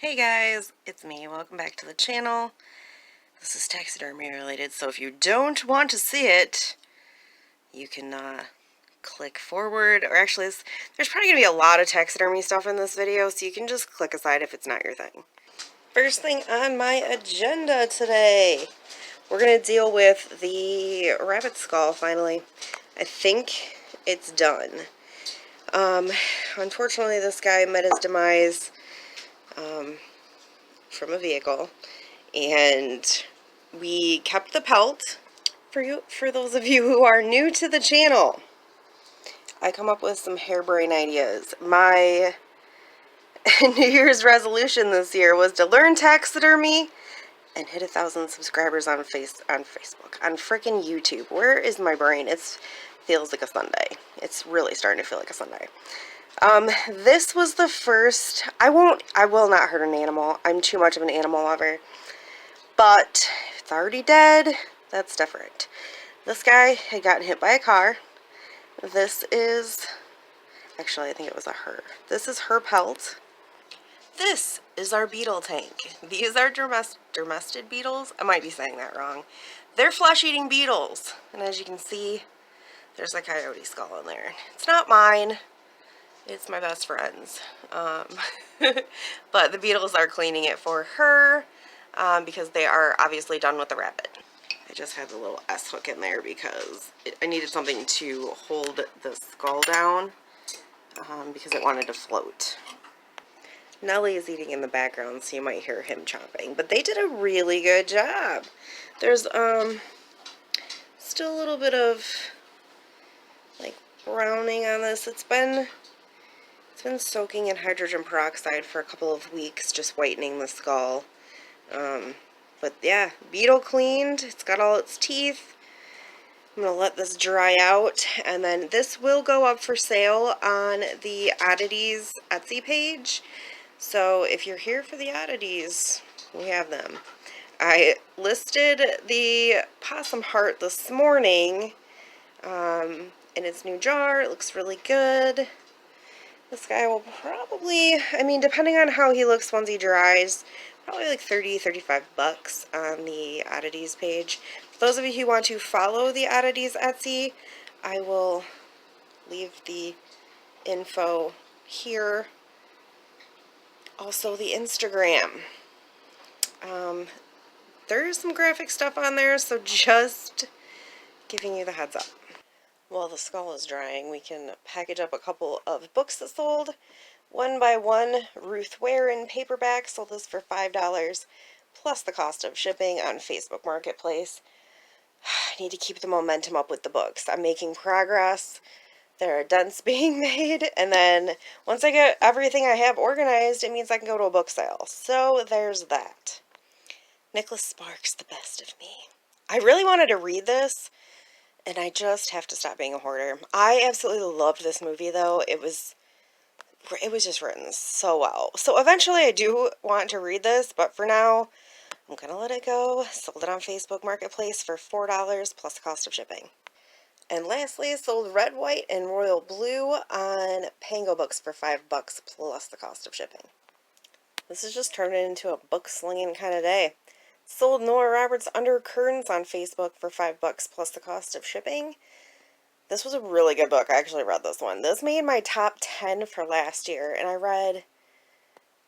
Hey guys, it's me. Welcome back to the channel. This is taxidermy related, so if you don't want to see it, you can click forward, or actually there's probably going to be a lot of taxidermy stuff in this video, so you can just click aside if it's not your thing. First thing on my agenda today, we're going to deal with the rabbit skull finally. I think it's done. Unfortunately this guy met his demise from a vehicle, and we kept the pelt. For those of you who are new to the channel, I come up with some harebrained ideas. My New Year's resolution this year was to learn taxidermy and hit 1,000 subscribers on Facebook, on freaking YouTube. Where is my brain? It feels like a Sunday. It's really starting to feel like a Sunday. This was the first. I will not hurt an animal. I'm too much of an animal lover. But if it's already dead, that's different. This guy had gotten hit by a car. This is, actually I think it was a her. This is her pelt. This is our beetle tank. These are domestic beetles. I might be saying that wrong. They're flesh-eating beetles. And as you can see, there's a coyote skull in there. It's not mine. It's my best friend's. But the beetles are cleaning it for her because they are obviously done with the rabbit. I just had the little S hook in there because I needed something to hold the skull down because it wanted to float. Nellie is eating in the background, so you might hear him chomping, but they did a really good job. There's still a little bit of like browning on this. It's been soaking in hydrogen peroxide for a couple of weeks, just whitening the skull. But yeah, beetle cleaned. It's got all its teeth. I'm going to let this dry out, and then this will go up for sale on the Oddities Etsy page. So if you're here for the oddities, we have them. I listed the possum heart this morning in its new jar. It looks really good. This guy will probably, I mean, depending on how he looks once he dries, probably like 30-35 bucks on the Oddities page. For those of you who want to follow the Oddities Etsy, I will leave the info here. Also the Instagram. There's some graphic stuff on there, so just giving you the heads up. While the skull is drying, we can package up a couple of books that sold. One by One, Ruth Ware in paperback, sold this for $5, plus the cost of shipping on Facebook Marketplace. I need to keep the momentum up with the books. I'm making progress. There are dents being made, and then once I get everything I have organized, it means I can go to a book sale. So there's that. Nicholas Sparks, the best of me. I really wanted to read this, and I just have to stop being a hoarder. I absolutely loved this movie, though. It was just written so well. So eventually I do want to read this, but for now, I'm going to let it go. Sold it on Facebook Marketplace for $4 plus the cost of shipping. And lastly, sold Red, White, and Royal Blue on Pango Books for $5 plus the cost of shipping. This is just turning into a book slinging kind of day. Sold Nora Roberts' Under Curtains on Facebook for $5 plus the cost of shipping. This was a really good book. I actually read this one. This made my top 10 for last year, and I read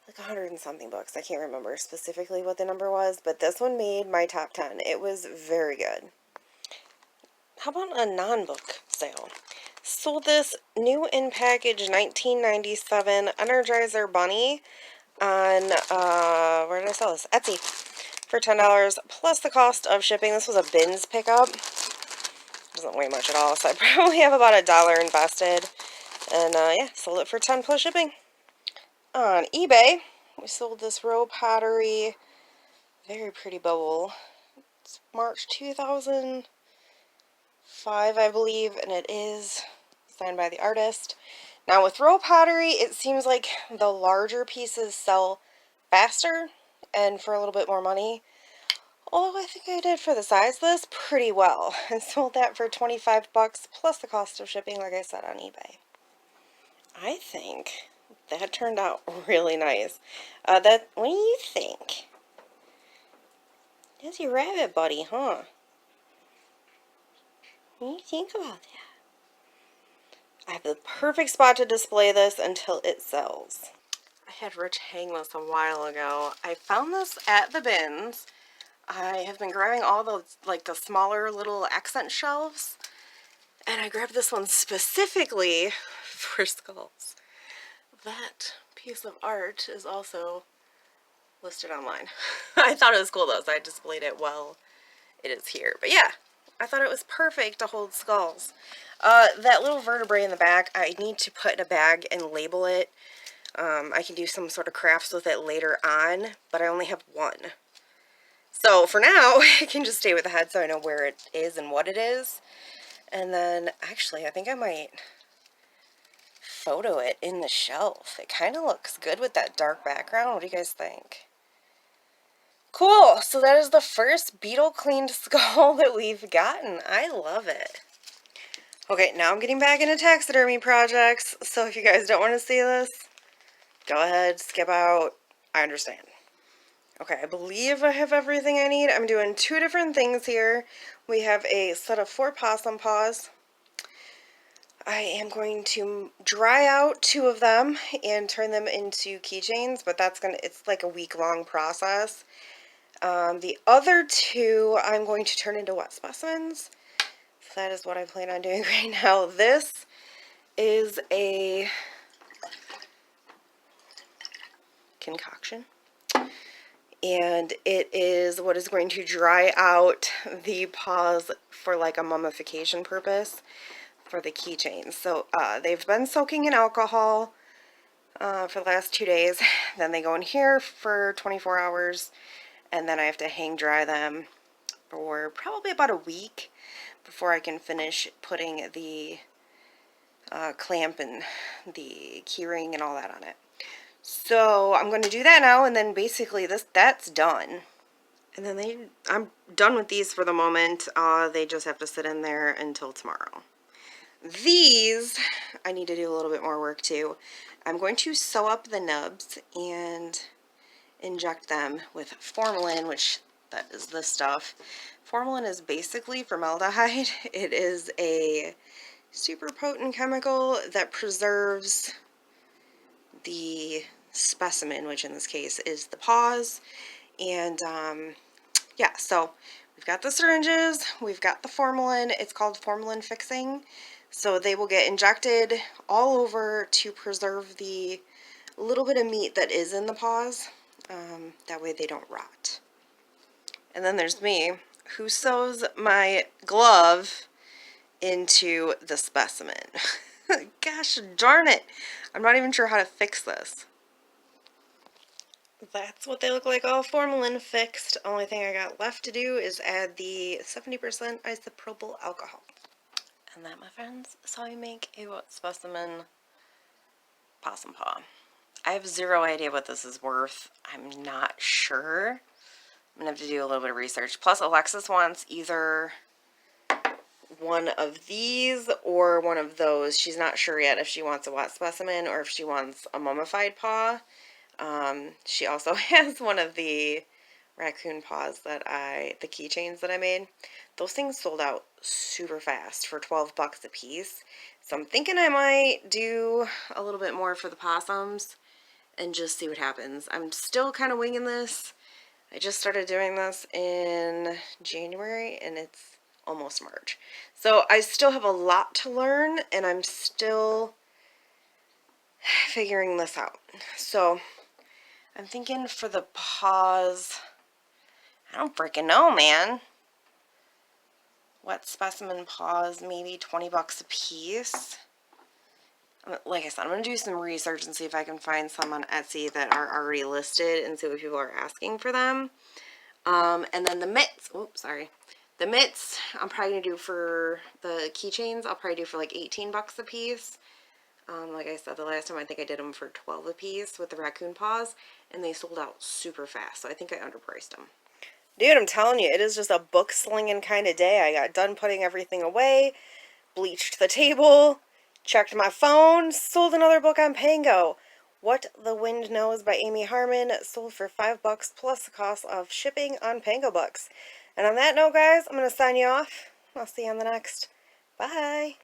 like 100 and something books. I can't remember specifically what the number was, but this one made my top 10. It was very good. How about a non-book sale? Sold this new in package 1997 Energizer Bunny on, where did I sell this? Etsy. For $10 plus the cost of shipping. This was a bins pickup. Doesn't weigh much at all, so I probably have about $1 invested. And yeah, sold it for $10 plus shipping. On eBay, we sold this Row Pottery, very pretty bowl. It's March 2005, I believe, and it is signed by the artist. Now with Row Pottery, it seems like the larger pieces sell faster and for a little bit more money. Although I think I did for the size of this pretty well. I sold that for $25 plus the cost of shipping, like I said, on eBay. I think that turned out really nice. What do you think? That's your rabbit buddy, huh? What do you think about that? I have the perfect spot to display this until it sells. I had Rich hang this a while ago. I found this at the bins. I have been grabbing all those, like the smaller little accent shelves, and I grabbed this one specifically for skulls. That piece of art is also listed online. I thought it was cool though, so I displayed it while it is here. But yeah, I thought it was perfect to hold skulls. That little vertebrae in the back, I need to put in a bag and label it. I can do some sort of crafts with it later on, but I only have one. So for now, it can just stay with the head so I know where it is and what it is. And then, actually, I think I might photo it in the shelf. It kind of looks good with that dark background. What do you guys think? Cool, so that is the first beetle cleaned skull that we've gotten. I love it. Okay, now I'm getting back into taxidermy projects, so if you guys don't want to see this, go ahead, skip out. I understand. Okay, I believe I have everything I need. I'm doing 2 different things here. We have a set of 4 possum paws. I am going to dry out 2 of them and turn them into keychains, but it's like a week-long process. The other 2 I'm going to turn into wet specimens. So that is what I plan on doing right now. This is a concoction, and it is what is going to dry out the paws for like a mummification purpose for the keychains. So they've been soaking in alcohol for the last 2 days. Then they go in here for 24 hours, and then I have to hang dry them for probably about a week before I can finish putting the clamp and the keyring and all that on it. So I'm going to do that now, and then basically that's done. And then I'm done with these for the moment. They just have to sit in there until tomorrow. These, I need to do a little bit more work too. I'm going to sew up the nubs and inject them with formalin, which that is this stuff. Formalin is basically formaldehyde. It is a super potent chemical that preserves the specimen, which in this case is the paws. And yeah, so we've got the syringes, we've got the formalin. It's called formalin fixing. So they will get injected all over to preserve the little bit of meat that is in the paws. That way they don't rot. And then there's me, who sews my glove into the specimen. Gosh darn it. I'm not even sure how to fix this. That's what they look like, all formalin fixed. Only thing I got left to do is add the 70% isopropyl alcohol. And that, my friends, is how you make a wet specimen possum paw. I have 0 idea what this is worth. I'm not sure. I'm going to have to do a little bit of research. Plus, Alexis wants either one of these or one of those. She's not sure yet if she wants a wet specimen or if she wants a mummified paw. She also has one of the raccoon paws that the keychains that I made. Those things sold out super fast for 12 bucks a piece. So I'm thinking I might do a little bit more for the possums and just see what happens. I'm still kind of winging this. I just started doing this in January, and it's almost March. So I still have a lot to learn, and I'm still figuring this out. So I'm thinking for the paws, I don't freaking know, man. Wet specimen paws, maybe 20 bucks a piece. Like I said, I'm going to do some research and see if I can find some on Etsy that are already listed and see what people are asking for them. And then the mitts, the mitts I'm probably going to do for the keychains, I'll probably do for like 18 bucks a piece. Like I said, the last time I think I did them for 12 a piece with the raccoon paws, and they sold out super fast, so I think I underpriced them. Dude, I'm telling you, it is just a book slinging kind of day. I got done putting everything away, bleached the table, checked my phone, sold another book on Pango. What the Wind Knows by Amy Harmon, sold for $5 plus the cost of shipping on Pango Books. And on that note, guys, I'm going to sign you off. I'll see you on the next. Bye!